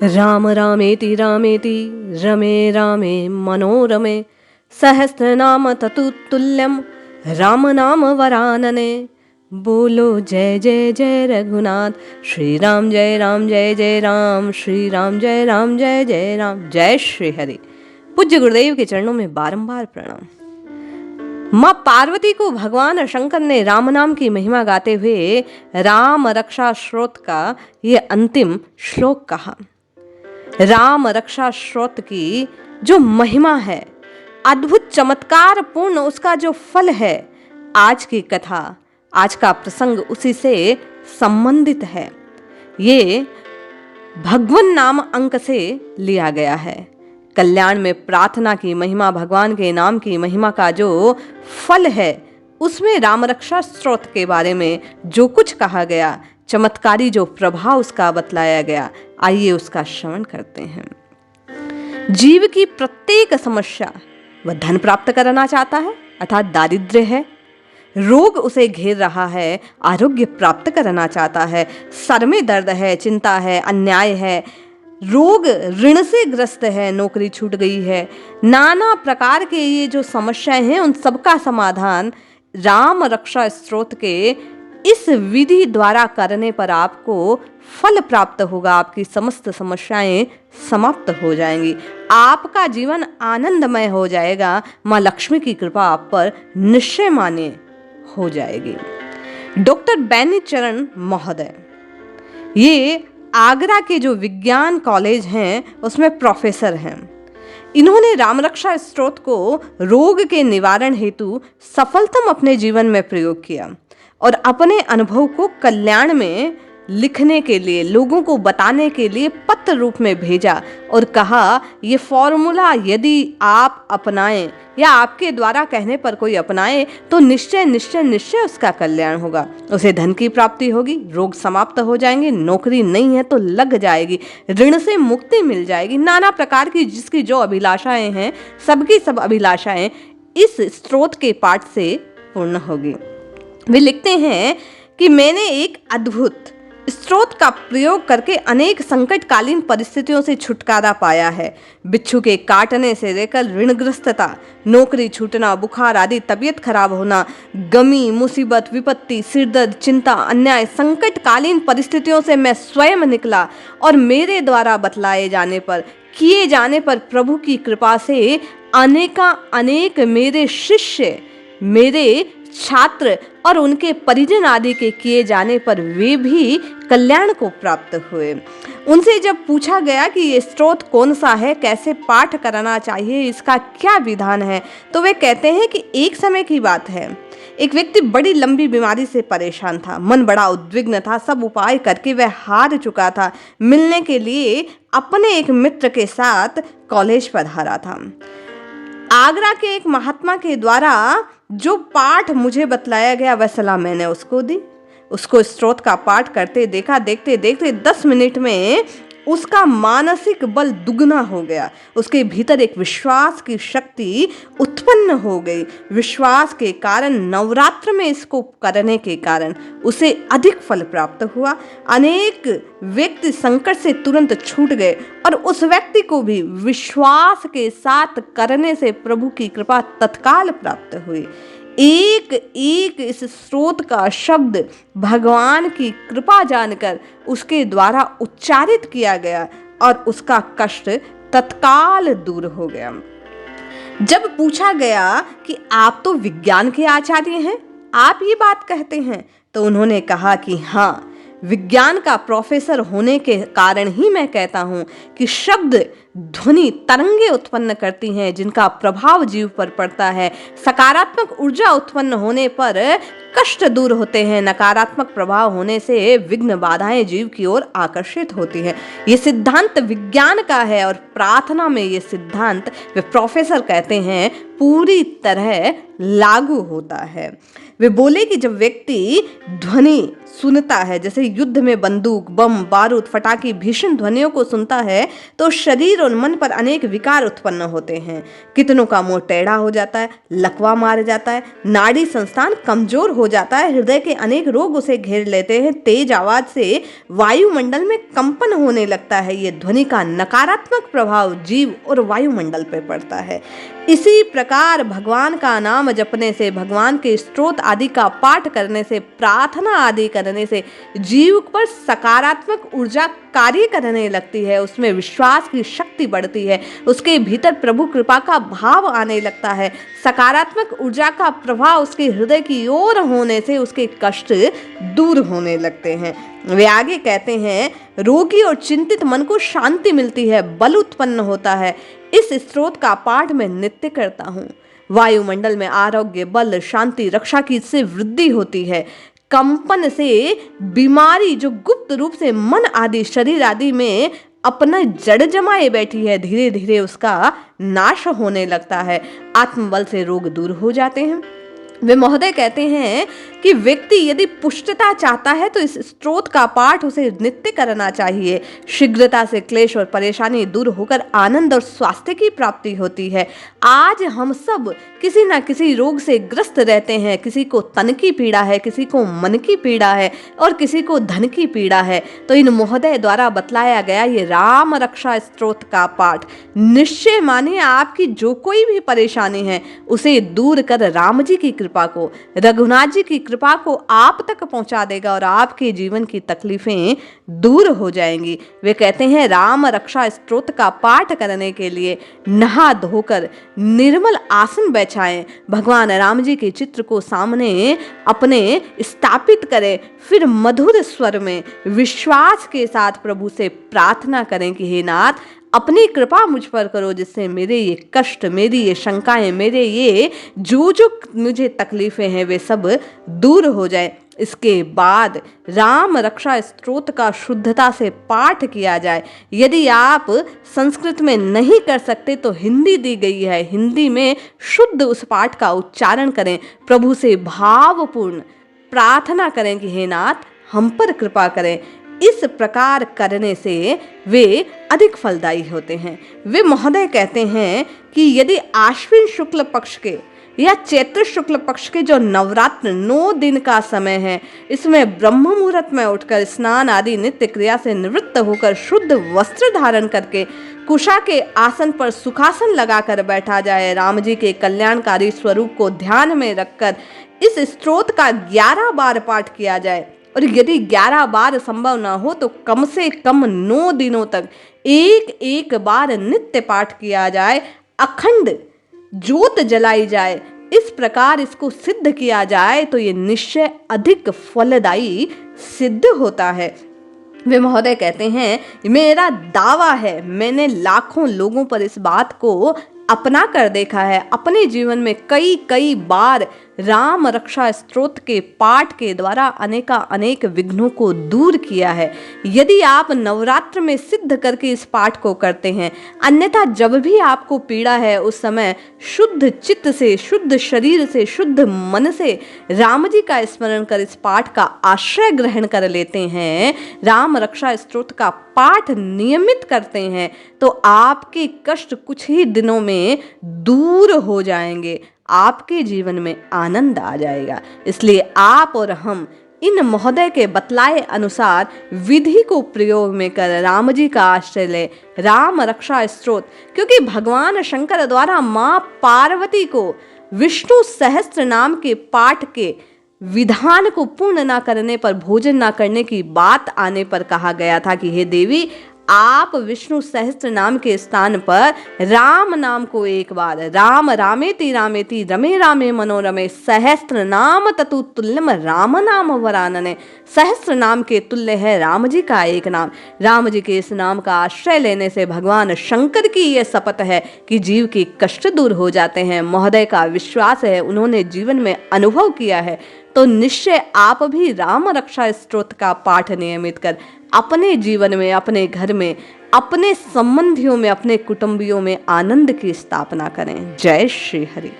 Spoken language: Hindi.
राम रामेति रामेति रमे रामे मनोरमे सहस्रनाम ततुल्यम राम नाम वरानने। बोलो जय जय जय रघुनाथ, श्री राम जय राम जय जय राम, श्री राम जय राम जय जय राम। जय श्री हरि। पूज्य गुरुदेव के चरणों में बारंबार प्रणाम। माँ पार्वती को भगवान शंकर ने राम नाम की महिमा गाते हुए राम रक्षा श्रोत का ये अंतिम श्लोक कहा। राम रक्षा श्रोत की जो महिमा है, अद्भुत चमत्कार पूर्ण उसका जो फल है, आज की कथा, आज का प्रसंग उसी से संबंधित है। ये भगवन नाम अंक से लिया गया है। कल्याण में प्रार्थना की महिमा, भगवान के नाम की महिमा का जो फल है, उसमें राम रक्षा स्तोत्र के बारे में जो कुछ कहा गया, चमत्कारी जो प्रभाव उसका बतलाया गया, आइए उसका श्रवण करते हैं। जीव की प्रत्येक समस्या, वह धन प्राप्त करना चाहता है अर्थात दारिद्र्य है, रोग उसे घेर रहा है, आरोग्य प्राप्त करना चाहता है, सर में दर्द है, चिंता है, अन्याय है, रोग ऋण से ग्रस्त है, नौकरी छूट गई है, नाना प्रकार के ये जो समस्याएं हैं, उन सबका समाधान राम रक्षा स्तोत्र के इस विधि द्वारा करने पर आपको फल प्राप्त होगा। आपकी समस्त समस्याएं समाप्त हो जाएंगी, आपका जीवन आनंदमय हो जाएगा। माँ लक्ष्मी की कृपा आप पर निश्चय माने हो जाएगी। डॉक्टर बैनी चरण महोदय, ये आगरा के जो विज्ञान कॉलेज हैं उसमें प्रोफेसर हैं। इन्होंने राम रक्षा स्तोत्र को रोग के निवारण हेतु सफलतम अपने जीवन में प्रयोग किया और अपने अनुभव को कल्याण में लिखने के लिए, लोगों को बताने के लिए पत्र रूप में भेजा और कहा, ये फॉर्मूला यदि आप अपनाएं या आपके द्वारा कहने पर कोई अपनाए तो निश्चय निश्चय निश्चय उसका कल्याण होगा। उसे धन की प्राप्ति होगी, रोग समाप्त हो जाएंगे, नौकरी नहीं है तो लग जाएगी, ऋण से मुक्ति मिल जाएगी, नाना प्रकार की जिसकी जो अभिलाषाएं हैं, सबकी सब अभिलाषाएं इस स्तोत्र के पाठ से पूर्ण होगी। वे लिखते हैं कि मैंने एक अद्भुत स्तोत्र का प्रयोग करके अनेक संकटकालीन परिस्थितियों से छुटकारा पाया है। बिच्छू के काटने से लेकर ऋणग्रस्तता, नौकरी छूटना, बुखार आदि तबीयत खराब होना, गमी, मुसीबत, विपत्ति, सिरदर्द, चिंता, अन्याय, संकटकालीन परिस्थितियों से मैं स्वयं निकला और मेरे द्वारा बतलाए जाने पर, किए जाने पर प्रभु की कृपा से अनेक मेरे शिष्य, मेरे छात्र और उनके परिजन आदि के किए जाने पर वे भी कल्याण को प्राप्त हुए। उनसे जब पूछा गया कि ये स्तोत्र कौन सा है, कैसे पाठ करना चाहिए, इसका क्या विधान है, तो वे कहते हैं कि एक समय की बात है, एक व्यक्ति बड़ी लंबी बीमारी से परेशान था, मन बड़ा उद्विग्न था, सब उपाय करके वह हार चुका था। मिलने के लिए अपने एक मित्र के साथ कॉलेज पधारा था। आगरा के एक महात्मा के द्वारा जो पाठ मुझे बतलाया गया, वह सलाह मैंने उसको दी। उसको स्तोत्र का पाठ करते देखा, देखते देखते 10 मिनट में उसका मानसिक बल दुगना हो गया। उसके भीतर एक विश्वास की शक्ति उत्पन्न हो गई। विश्वास के कारण, नवरात्र में इसको करने के कारण उसे अधिक फल प्राप्त हुआ। अनेक व्यक्ति संकट से तुरंत छूट गए और उस व्यक्ति को भी विश्वास के साथ करने से प्रभु की कृपा तत्काल प्राप्त हुई। एक एक इस स्तोत्र का शब्द भगवान की कृपा जानकर उसके द्वारा उच्चारित किया गया और उसका कष्ट तत्काल दूर हो गया। जब पूछा गया कि आप तो विज्ञान के आचार्य हैं, आप ये बात कहते हैं, तो उन्होंने कहा कि हाँ, विज्ञान का प्रोफेसर होने के कारण ही मैं कहता हूँ कि शब्द ध्वनि तरंगे उत्पन्न करती हैं, जिनका प्रभाव जीव पर पड़ता है। सकारात्मक ऊर्जा उत्पन्न होने पर कष्ट दूर होते हैं, नकारात्मक प्रभाव होने से विघ्न बाधाएं जीव की ओर आकर्षित होती हैं। ये सिद्धांत विज्ञान का है और प्रार्थना में ये सिद्धांत वे प्रोफेसर कहते हैं पूरी तरह लागू होता है। वे बोले कि जब व्यक्ति ध्वनि सुनता है, जैसे युद्ध में बंदूक, बम, बारूद, फटाके, भीषण ध्वनियों को सुनता है, तो शरीर और मन पर अनेक विकार उत्पन्न होते हैं। कितनों का मुंह टेढ़ा हो जाता है, लकवा मार जाता है, नाड़ी संस्थान कमजोर हो जाता है, हृदय के अनेक रोग उसे घेर लेते हैं, तेज आवाज से वायुमंडल में कंपन होने लगता है। ये ध्वनि का नकारात्मक प्रभाव जीव और वायुमंडल पर पड़ता है। इसी प्रकार भगवान का नाम जपने से, भगवान के स्तोत्र आदि का पाठ करने से, प्रार्थना आदि करने से जीव पर सकारात्मक ऊर्जा कार्य करने लगती है, उसमें विश्वास की शक्ति बढ़ती है, उसके भीतर प्रभु कृपा का भाव आने लगता है। सकारात्मक ऊर्जा का प्रभाव उसके हृदय की ओर होने से उसके कष्ट दूर होने लगते हैं। वे आगे कहते हैं, रोगी और चिंतित मन को शांति मिलती है, बल उत्पन्न होता है। इस स्तोत्र का पाठ मैं नित्य करता हूँ। वायुमंडल में आरोग्य, बल, शांति, रक्षा की इससे वृद्धि होती है। कंपन से बीमारी जो गुप्त रूप से मन आदि, शरीर आदि में अपना जड़ जमाए बैठी है, धीरे धीरे उसका नाश होने लगता है। आत्मबल से रोग दूर हो जाते हैं। वे महोदय कहते हैं कि व्यक्ति यदि पुष्टता चाहता है तो इस स्तोत्र का पाठ उसे नित्य करना चाहिए। शीघ्रता से क्लेश और परेशानी दूर होकर आनंद और स्वास्थ्य की प्राप्ति होती है। आज हम सब किसी न किसी रोग से ग्रस्त रहते हैं। किसी को तन की पीड़ा है, किसी को मन की पीड़ा है और किसी को धन की पीड़ा है। तो इन महोदय द्वारा बतलाया गया ये राम रक्षा स्तोत्र का पाठ निश्चय मानिए आपकी जो कोई भी परेशानी है उसे दूर कर राम जी की कृपा को, रघुनाथ जी की कृपा को आप तक पहुंचा देगा और आपके जीवन की तकलीफें दूर हो जाएंगी। वे कहते हैं राम रक्षा स्तोत्र का पाठ करने के लिए नहा धोकर निर्मल आसन बैठाएं, भगवान राम जी के चित्र को सामने अपने स्थापित करें, फिर मधुर स्वर में विश्वास के साथ प्रभु से प्रार्थना करें कि हे नाथ अपनी कृपा मुझ पर करो, जिससे मेरे ये कष्ट, मेरी ये शंकाएं, मेरे ये जो मुझे तकलीफें हैं वे सब दूर हो जाए। इसके बाद राम रक्षा स्तोत्र का शुद्धता से पाठ किया जाए। यदि आप संस्कृत में नहीं कर सकते तो हिंदी दी गई है, हिंदी में शुद्ध उस पाठ का उच्चारण करें, प्रभु से भावपूर्ण प्रार्थना करें कि हे नाथ हम पर कृपा करें। इस प्रकार करने से वे अधिक फलदायी होते हैं। वे महोदय कहते हैं कि यदि आश्विन शुक्ल पक्ष के या चैत्र शुक्ल पक्ष के जो नवरात्र 9 दिन का समय है, इसमें ब्रह्म मुहूर्त में उठकर स्नान आदि नित्य क्रिया से निवृत्त होकर शुद्ध वस्त्र धारण करके कुशा के आसन पर सुखासन लगाकर बैठा जाए, राम जी के कल्याणकारी स्वरूप को ध्यान में रखकर इस स्तोत्र का 11 बार पाठ किया जाए। और यदि 11 बार संभव ना हो तो कम से कम 9 दिनों तक एक एक बार नित्य पाठ किया जाए, अखंड ज्योत जलाई जाए। इस प्रकार इसको सिद्ध किया जाए तो ये निश्चय अधिक फलदायी सिद्ध होता है। वे महोदय कहते हैं मेरा दावा है, मैंने लाखों लोगों पर इस बात को अपना कर देखा है। अपने जीवन में कई बार राम रक्षा स्तोत्र के पाठ के द्वारा अनेक विघ्नों को दूर किया है। यदि आप नवरात्र में सिद्ध करके इस पाठ को करते हैं, अन्यथा जब भी आपको पीड़ा है उस समय शुद्ध चित्त से, शुद्ध शरीर से, शुद्ध मन से राम जी का स्मरण कर इस पाठ का आश्रय ग्रहण कर लेते हैं, राम रक्षा स्तोत्र का पाठ नियमित करते हैं, तो आपके कष्ट कुछ ही दिनों में दूर हो जाएंगे, आपके जीवन में आनंद आ जाएगा। इसलिए आप और हम इन महोदय के बतलाए अनुसार विधि को प्रयोग में कर राम जी का आश्रय ले, राम रक्षा स्तोत्र, क्योंकि भगवान शंकर द्वारा माँ पार्वती को विष्णु सहस्त्र नाम के पाठ के विधान को पूर्ण ना करने पर, भोजन ना करने की बात आने पर कहा गया था कि हे देवी आप विष्णु सहस्त्र नाम के स्थान पर राम नाम को एक बार, राम रामेति रामेति रमे रामे मनोरमे सहस्त्र नाम ततु तुल्यम राम नाम वरानने। सहस्त्र नाम के तुल्य है राम जी का एक नाम। राम जी के इस नाम का आश्रय लेने से भगवान शंकर की यह शपथ है कि जीव के कष्ट दूर हो जाते हैं। महोदय का विश्वास है, उन्होंने जीवन में अनुभव किया है, तो निश्चय आप भी राम रक्षा स्तोत्र का पाठ नियमित कर अपने जीवन में, अपने घर में, अपने संबंधियों में, अपने कुटुंबियों में आनंद की स्थापना करें। जय श्री हरि।